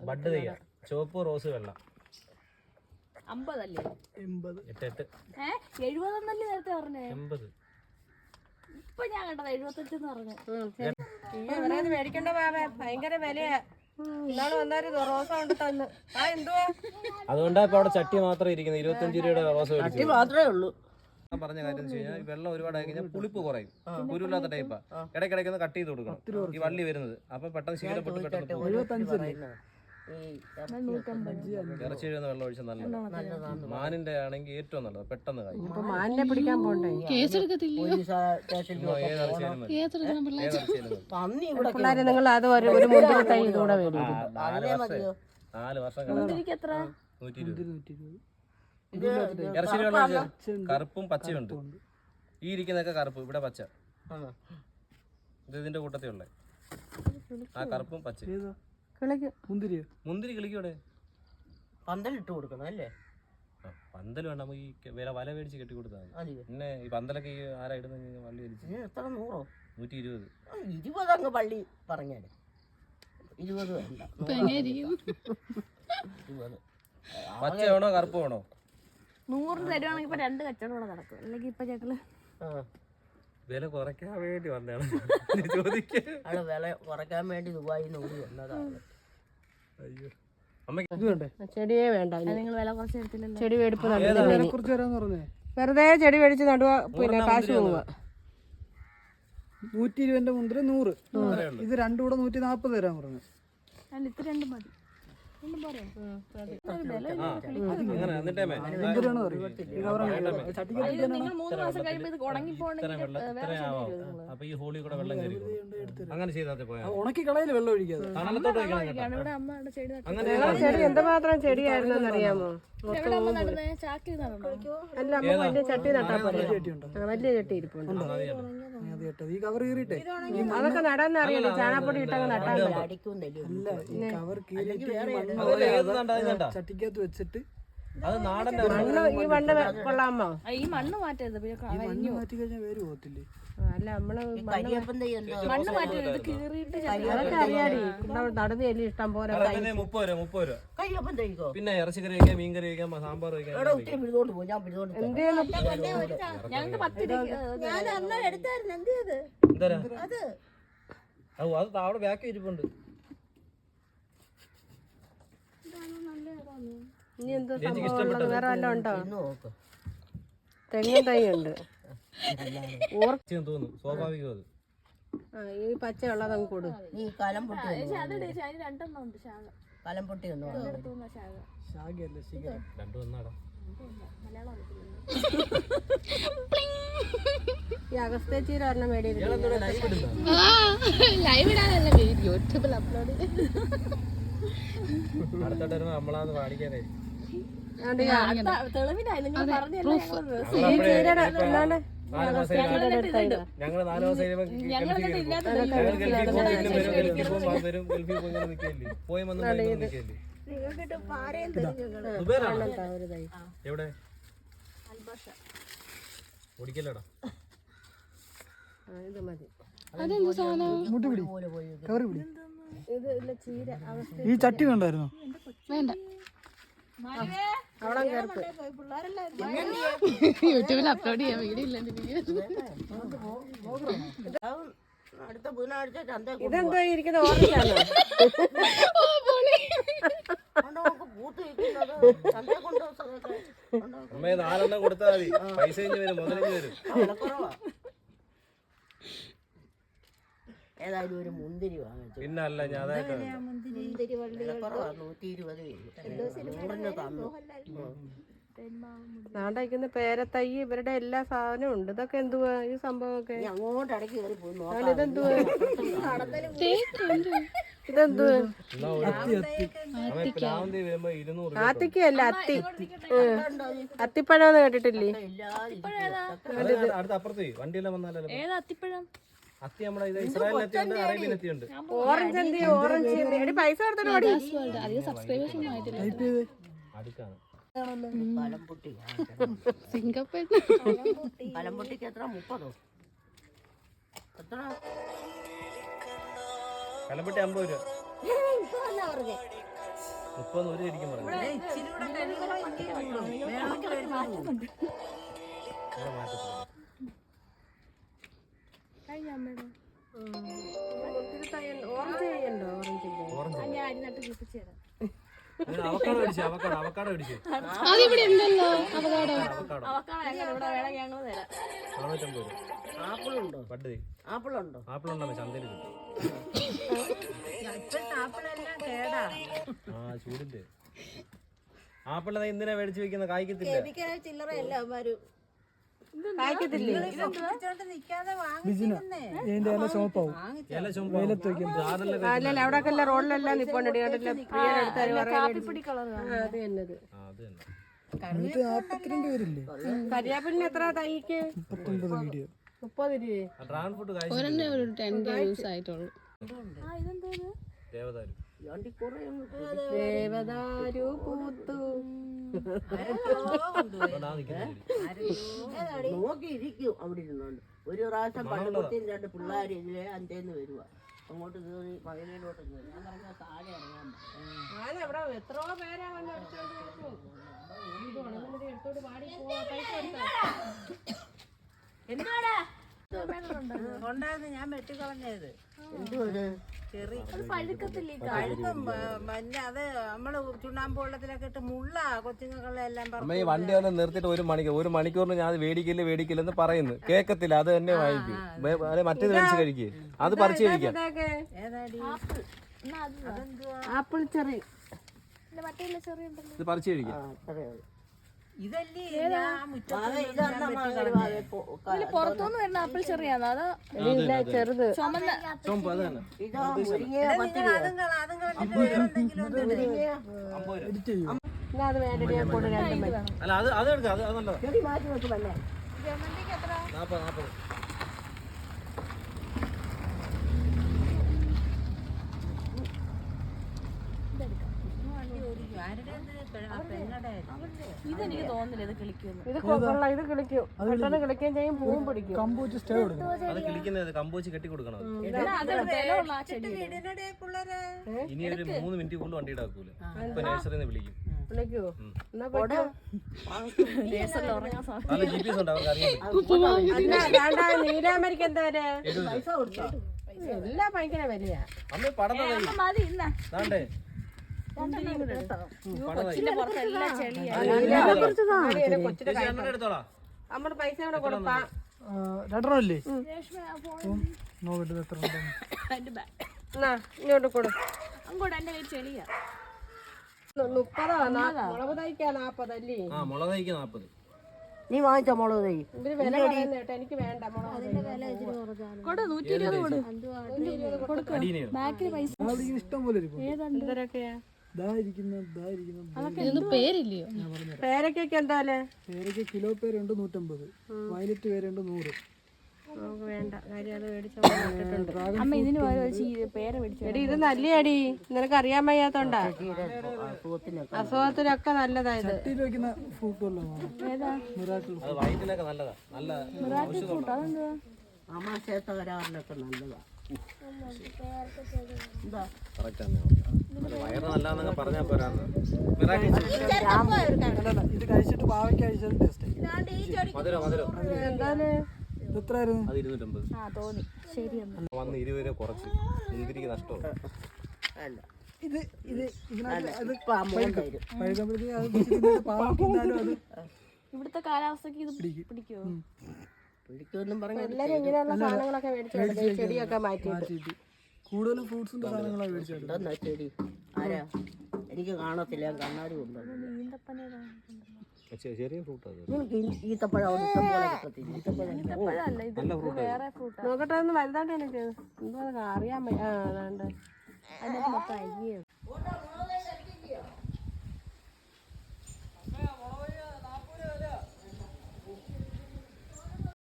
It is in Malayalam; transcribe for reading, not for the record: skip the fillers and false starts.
ബഡ് തയ്യ ചുവപ്പ് റോസ് വെള്ള 50 അല്ലേ? 80. 70 നേരത്തെ പറഞ്ഞേ. 80. ഇപ്പൊ ഞാൻ കണ്ടത് 75 എന്ന് പറഞ്ഞു. മേടിക്കണ്ട ഭയങ്കര വിലയാ. അതുകൊണ്ടാ ഇപ്പൊ അവിടെ ചട്ടി മാത്രം ഇരിക്കുന്നത്. 25 രൂപയുടെ റോസ് മാത്രമേ ഉള്ളൂ. പറഞ്ഞ കാര്യം എന്ന് വെച്ച് കഴിഞ്ഞാൽ വെള്ളം ഒരുപാടായി കഴിഞ്ഞാൽ പുളിപ്പ് കുറയും. കുരുവില്ലാത്ത ടൈപ്പാ. ഇടയ്ക്കിടയ്ക്ക് ഒന്ന് കട്ട് ചെയ്ത് കൊടുക്കണം ഈ വള്ളി വരുന്നത്. അപ്പൊ പെട്ടെന്ന് ശീലപ്പെട്ട് പെട്ടെന്ന് ഇറച്ചി എഴുതുന്ന വെള്ളം ഒഴിച്ചാൽ നല്ലത്. മാനിന്റെ ആണെങ്കിൽ ഏറ്റവും നല്ലത്, പെട്ടെന്ന് കായും. മാനിനെ പിടിക്കാൻ പോണ്ടേ? പിള്ളേരെ നിങ്ങൾ അത് ഒരു മുന്തിരി തൈ ഇതുകൂടെ മേടിക്കും. 4 വർഷം 120. ഇറച്ചി വെള്ളം ഒഴിച്ചാൽ കറുപ്പും പച്ചയുണ്ട്. ഈ ഇരിക്കുന്നതൊക്കെ കറുപ്പ്, ഇവിടെ പച്ച. ഇത് ഇതിന്റെ കൂട്ടത്തിലുള്ള ആ കറുപ്പും പച്ച. മുന്തിരി കിളിക്കൂടെ? പന്തലിട്ട് കൊടുക്കണം അല്ലേ? പന്തൽ വേണ്ട, നമുക്ക് ഈ വല മേടിച്ച് കെട്ടി കൊടുത്താൽ മതി. പിന്നെ ഈ പന്തലൊക്കെ ഈ ആരാ ഇടുന്ന വള്ളി മേടിച്ച്? എത്ര 100? 120. 20 അങ്ങ് പള്ളി പറഞ്ഞാല് 20 വേണ്ട. പച്ച വേണോ കറുപ്പ് വേണോ? 100 തരുവാണെങ്കിൽ ഇപ്പൊ 2 കച്ചവടം കൂടെ നടക്കും. അല്ലെങ്കിൽ ഇപ്പൊ ചേട്ടല് വില കുറയ്ക്കാൻ വേണ്ടി വന്നതാണ് ചോദിക്കാൻ. വില കുറയ്ക്കാൻ വേണ്ടി ദുബായിൽ നിന്ന് ഓടി വന്നതാണ്. അയ്യോ, ചെടിയെ വേണ്ട. നിങ്ങൾ വില കുറച്ച് എടുത്തില്ലല്ലോ. ചെടി മേടിപ്പ് വെറുതെ ചെടി മേടിച്ച് നടുക, പിന്നെ കാശ് പോവുക. 120 മുന്തിരി 100. ഇത് രണ്ടും കൂടെ 140 തരാൻ പറഞ്ഞു. അല്ല, ഇത് 2 മതി. നിങ്ങൾ 3 മാസം കഴിയുമ്പോ ഇത് ഉണങ്ങി പോകണമെങ്കിൽ അപ്പൊ ഈ ഹോളി കൂടെ വെള്ളം കയറി അങ്ങനെ ചെയ്താൽ പോയാ ഉണക്കി കളയിൽ വെള്ളം ഒഴിക്കാതെ ഇവിടെ അമ്മ ചെടി ചെടി എന്തുമാത്രം ചെടിയായിരുന്നെന്ന് അറിയാമോ? ചാക്കി അല്ല, അമ്മ വലിയ ചട്ടി നട്ടാ പോലെ. വലിയ ചട്ടി ഇരിപ്പുണ്ട്. ഈ കവർ കീറിട്ടെ അതൊക്കെ നടാൻ അറിയില്ല. ചാണകപ്പൊടി ഇട്ടങ്ങ് നട്ടാൽ കവർ ചട്ടിക്കകത്ത് വെച്ചിട്ട് അത് നാടൻ മണ്ണ്. ഈ മണ്ണ് കൊള്ളാമോ? ഈ മണ്ണ് മാറ്റരുത്, മണ്ണ് മാറ്റി കഴിഞ്ഞാൽ വേര് പോകത്തില്ലേ? അല്ല, നമ്മള് മണ്ണ് മാറ്റരുത്. കീറിയിട്ട് അതൊക്കെ അറിയാടി. നടന്ന് എല്ലി ഇഷ്ടം പോലെ. 30 രൂപ. കയ്യൊപ്പം തയ്ക്കോ? പിന്നെ ഇറച്ചിക്കറി വയ്ക്കാം, മീൻകറി വയ്ക്കാം, സാമ്പാർ വയ്ക്കാം. ഞങ്ങൾക്ക് 10 അത് അവിടെ ബാക്കി ഇരിപ്പുണ്ട്. ഇനി എന്തോ സംഭവം വേറെ വല്ലതും ഉണ്ടോ? തെങ്ങും തൈ ഉണ്ട്. തോന്നുന്നു സ്വാഭാവികം അത്. ഈ പച്ചയുള്ളത് അങ്ങ് കൊടു. ഈ കലം പൊട്ടി കലം പൊട്ടി ഈ അഗസ്തേച്ചീര പറഞ്ഞ മേടിയത് ലൈവ് ഇടാനല്ല, യൂട്യൂബിൽ അപ്ലോഡ് അടുത്തോട്ട് വരുമ്പോ നമ്മളാന്ന് കാണിക്കാനായി. തെളിവിനായി നിങ്ങൾ പറഞ്ഞല്ലോ. ഞങ്ങള് 4 ദിവസം പോയി വന്ന് എവിടെ ഓടിക്കല്ലേടാ? ഇത് മതി. ഈ ചട്ടി കണ്ടായിരുന്നോ? വേണ്ട, യൂട്യൂബിൽ അപ്ലോഡ് ചെയ്യാൻ വീഡിയോ ഇല്ല. അടുത്ത ബുധനാഴ്ച ഇതെന്തോ ഇരിക്കുന്ന ഓർമ്മയാണോ? അമ്മയെ 4 എണ്ണം കൊടുത്താൽ മതി. പൈസ വരും, മുതലിഞ്ഞ് വരും. ഏതായാലും ഒരു മുന്തിരി വാങ്ങിച്ചു. പിന്നെ അല്ല, ഞാൻ അതായിട്ട് നാണ്ടയക്കുന്ന പേരത്തൈ ഇവരുടെ എല്ലാ സാധനവും ഉണ്ട്. ഇതൊക്കെ എന്തുവാ ഈ സംഭവമൊക്കെ? അങ്ങോട്ട് ഇടയ്ക്ക് കയറി പോയി. ഇതെന്തുവാ? ഇതെന്തുവാ? ആത്തിക്കല്ല, അത്തി. അത്തിപ്പഴം കേട്ടിട്ടില്ലേ? അപ്പുറത്ത് വണ്ടിയെല്ലാം വന്നാലോ. ഏതാ അത്തിപ്പഴം? അത്തി നമ്മുടെ ഇത് ഇസ്രായേലിൽ എത്തിയുണ്ട്, അറേബ്യൻ എത്തിയുണ്ട്. ഓറഞ്ച് എന്ത് ഓറഞ്ച് എടി പൈസ കൊടുത്തിട്ട് ഓടി അധികം സബ്സ്ക്രൈബേഴ്സ് ഒന്നും ആയിട്ടില്ല. അടുക്കാണ്. സിംഗപ്പൂർ പലമ്പൊട്ടിക്ക് എത്ര 30 എത്ര കലപ്പെട്ടി 50 രൂപ. 30 ഒരു ശരിക്കും പറഞ്ഞു. ഇച്ചിരി കൂടെ കഴിയുമ്പോ ഇനി കൂടും. വേണമെങ്കിൽ വരുമ്പോൾ ഓറഞ്ച് ചെയ്യണ്ടോ ഓറഞ്ചിന്റെ ഞാൻ അരി നട്ട് കിപ്പിച്ചു തരാം. അവക്കാടോ മേടിച്ചു, അവക്കാടോ മേടിച്ചു. അതിവിടെ ഉണ്ടല്ലോ അവകാടോ. അവക്കാടോ അവക്കാടോ ഞങ്ങൾ ഇവിടെ വേണമെങ്കിൽ ഞങ്ങൾ തരാം. 450 രൂപ. ആപ്പിളുണ്ടോ? ബഡ് ആപ്പിളുണ്ടോ? ആപ്പിളുണ്ടോ ചന്തയിൽ കിട്ടും. ഇപ്പോഴത്തെ ആപ്പിളെല്ലാം കേടാ. ആ ചൂടിന്റെ ആപ്പിൾ എന്തിനാ മേടിച്ചു വെക്കുന്ന? കായ്ക്കത്തില്ല. എനിക്ക് ചില്ലറയല്ല അവന്മാര് കായ്ക്കത്തില്ലേ പൊട്ടിച്ചോണ്ട് നിക്കാതെ ബിജിന ഇതിന്റെ ഇല ചോപ്പാവും. ഇല ചുമ്മാ ചാറിലൊക്കെ അല്ലല്ല അവിടെ ഒക്കെ റോഡിലെല്ലാം നിപ്പോണ്ടടി കണ്ടില്ല പ്രിയയുടെ അടുത്താര് കാപ്പിപ്പൊടി കളർ അത് തന്നത് അത് തന്നെ. 142 പേരില്ലേ? കരിയാപ്പിലിന് എത്ര തൈക്ക് 39 വീഡിയോ. 30 രൂപ ഡ്രാഗൺ ഫ്രൂട്ട് കായ്ച്ചു. ഒരെണ്ണേ ഒരു 10 യൂസ് ആയിട്ടുള്ളൂ. ദേവദാരു. ദേവദാരു പൂത്തു നോക്കിയിരിക്കും അവിടെ ഇരുന്നോണ്ട്. ഒരു പ്രാവശ്യം പള്ളിക്കുട്ടിയും 2 പിള്ളേര് ഇതിലെ അഞ്ചേന്ന് വരുക അങ്ങോട്ട് കയറി വയലിലോട്ട് കയറി. ഞാൻ പറഞ്ഞ താഴെ ഇറങ്ങാൻ ഞാനവിടെ എത്രയോ പേരാ വന്ന് എടുത്തോണ്ട് പാടി പൈസ ഉണ്ടായിരുന്നു. ഞാൻ വെട്ടിക്കളഞ്ഞത് ചെറി പഴുക്കത്തില്ലേ? കഴുകും മഞ്ഞ അത് നമ്മള് ചുണ്ണാമ്പ് വെള്ളത്തിലൊക്കെ ഇട്ട് മുള്ള കൊച്ചുങ്ങളെല്ലാം അമ്മ ഈ വണ്ടി ഒന്ന് നിർത്തിയിട്ട് ഒരു മണിക്കൂറിന് ഞാൻ വേടിക്കില്ലെന്ന് പറയുന്നു. കേക്കത്തില്ല. അത് തന്നെ വാങ്ങിക്കും. മറ്റേത് മേടിച്ച് കഴിക്കേ. അത് പറിച്ച് കഴിക്കാം. ഏതാടി ആപ്പിൾ ചെറി മറ്റേ ചെറിയ ഉണ്ടല്ലോ. ഇത് പറിച്ച് കഴിക്കാം. ഇതല്ലേ ഞാൻ പുറത്തുനിന്ന് വരുന്ന ആപ്പിൾ ചെറിയാണോ അതോ ഇല്ല ചെറുത് ചുമന്ന? ചുമപ്പ് അത് തന്നെ. എഡിറ്റ് ചെയ്യും. എന്നാ അത് വേണ്ടടി ഞാൻ കൊണ്ട് 2 മണി അല്ല അത് എടുക്കാം. അത് നല്ലതാ. ചെടി മാറ്റി വെക്കുമല്ലേ? 40. ഇതെനിക്ക് തോന്നുന്നില്ല ഇത് കിളിക്കുമെന്ന്. ഇത് കൊള്ളാം ഇത് കിളിക്കും പെട്ടെന്ന് കിളിക്കുകയും ചെയ്യും പൂവും പിടിക്കും കമ്പോച്ച് സ്റ്റേ കൊടുക്കും. അത് കിളിക്കുന്നത് കമ്പോച്ച് കെട്ടി കൊടുക്കണം. അത് ബലമുള്ള ആ ചെടി. വീടിനടെ പിള്ളേരെ ഇനി ഒരു 3 മിനിറ്റ് കൊണ്ട് വണ്ടി ഇടാക്കൂല. ഇപ്പൊ നഴ്സറിന്ന് വിളിക്കും. വിളിക്കുവോ എന്നാ പൊയ്ക്കോ. നേഴ്സറിൽ ഉറങ്ങാൻ സമയം. നല്ല GPS ഉണ്ട്, അവർക്ക് അറിയാൻ പറ്റും. അല്ല നീലാമരിക്ക് എന്താ വരെ 70 പൈസ കൊടുത്തോ? എല്ലാം ഭയങ്കര വിലയാ അമ്മ പടന്നാ മതി ഇന്നാ താണ്ടേ രണ്ടെണ്ണം കൂടെ എടുത്തോ. പടന്നാ ഇതിന്റെ പുറത്തെല്ലാം ചെളിയാ. കൊച്ചിന്റെ ചേച്ചി അമ്മ എടുത്തോളാ. നമ്മുടെ പൈസ കൂടെ കൊടുപ്പാ 2 ഇല്ലേ? രേഷ്മ ആ phone നോക്കട്ടെ എത്ര ഉണ്ട്. എന്റെ ബാഗ് എന്നാ ഇങ്ങോട്ട് കൊടു അങ്ങോട്ട് എന്റെ കയ്യിൽ ചെളിയാ. 30 മുളക് തൈക്കാ 40 അല്ലേ? ആ മുളക് തൈക്ക് 40. നീ വാങ്ങിച്ച മുളക് തൈ ഇവര് വില പറയുന്ന കേട്ടോ എനിക്ക് വേണ്ട മുളക് കൊടു 120 കൊടു. അടീനെയോ? ബാക്കിൽ പൈസ അതിങ്ങനെ ഇഷ്ടം പോലെ ഇരിക്കും. എന്തരൊക്കെയാ ദാ ഇരിക്കുന്ന ഇതൊന്നും പേരില്ലയോ? പേരക്കൊക്കെ എന്തായാലേ പേരൊക്കെ കിലോ പേരുണ്ട് 150. വയലറ്റ് പേരുണ്ട് 100. നമുക്ക് വേണ്ട കാര്യം അത് മേടിച്ച ഇട്ടിട്ടുണ്ട്. അമ്മ ഇതിന് പേര് മേടിച്ചു. എടി ഇത് നല്ലയാടി നിനക്ക് അറിയാൻ വയ്യാത്തോണ്ടാ അസുഖത്തിനൊക്കെ നല്ലതായത് ചട്ടിയിൽ വെക്കുന്ന ഫ്രൂട്ട് വല്ലതും മിറാക്കിൾ. അത് വയറ്റിനൊക്കെ നല്ലതാ. നല്ല അതെന്താ? അമാശയത്ത വരാറിനൊക്കെ നല്ലതാ. എന്താ കറക്റ്റ് തന്നെ. വയറ് നല്ലതെന്നൊക്കെ പറഞ്ഞാൽ പോരാന്ന്. മിറാക്കിൾ ഇത് കഴിച്ചിട്ട് പാവയ്ക്ക് കഴിച്ചത് ടേസ്റ്റ്. മധുരം എന്താണ് ഇത് എത്രയായിരുന്നു? അത് 250. ആ തോന്നി. ശരി എന്നാ. വന്ന് 20 രൂപ കുറച്ച്. മുന്തിരിക്ക് നഷ്ടമാണ്. അല്ല ഇത് ഇതിനകത്ത് അത് ഇപ്പൊ അമ്മ തരും. പഴുകുമ്പോഴത്തേക്ക് അത് വെച്ചിട്ട് പാവയ്ക്ക് തിന്നാലും അത് ഇവിടുത്തെ കാലാവസ്ഥക്ക് ഇത് പിടിക്കുവോ? പിടിക്കുമെന്നും പറഞ്ഞ എല്ലാരും ഇങ്ങനെയുള്ള സാധനങ്ങളൊക്കെ മേടിച്ചു ചെടിയൊക്കെ മാറ്റിയിട്ട് മാറ്റിയിട്ട് കൂടുതലും ഫ്രൂട്ട്സിന്റെ സാധനങ്ങളാണ് മേടിച്ചത്. ഉണ്ടെന്നാ ചെടി ആരാ എനിക്ക് കാണത്തില്ല. ഞാൻ കണ്ണാടി കൊണ്ടുവന്നു. ചെറിയ ഫ്രൂട്ട് അത്. നിനക്ക് ഈത്തപ്പഴം അവിടെ ഇഷ്ടം പോലെ കിട്ടത്തില്ല. ഇപ്പോഴല്ല ഇത് വേറെ ഫ്രൂട്ടാ. നോക്കട്ടെ ഒന്ന് വലുതായിട്ട് എനിക്ക് എന്തോ അറിയാൻ വയ്യ. ആ അതാണ്ട് അതിനകത്ത് മൊത്തം അരിയാണ്.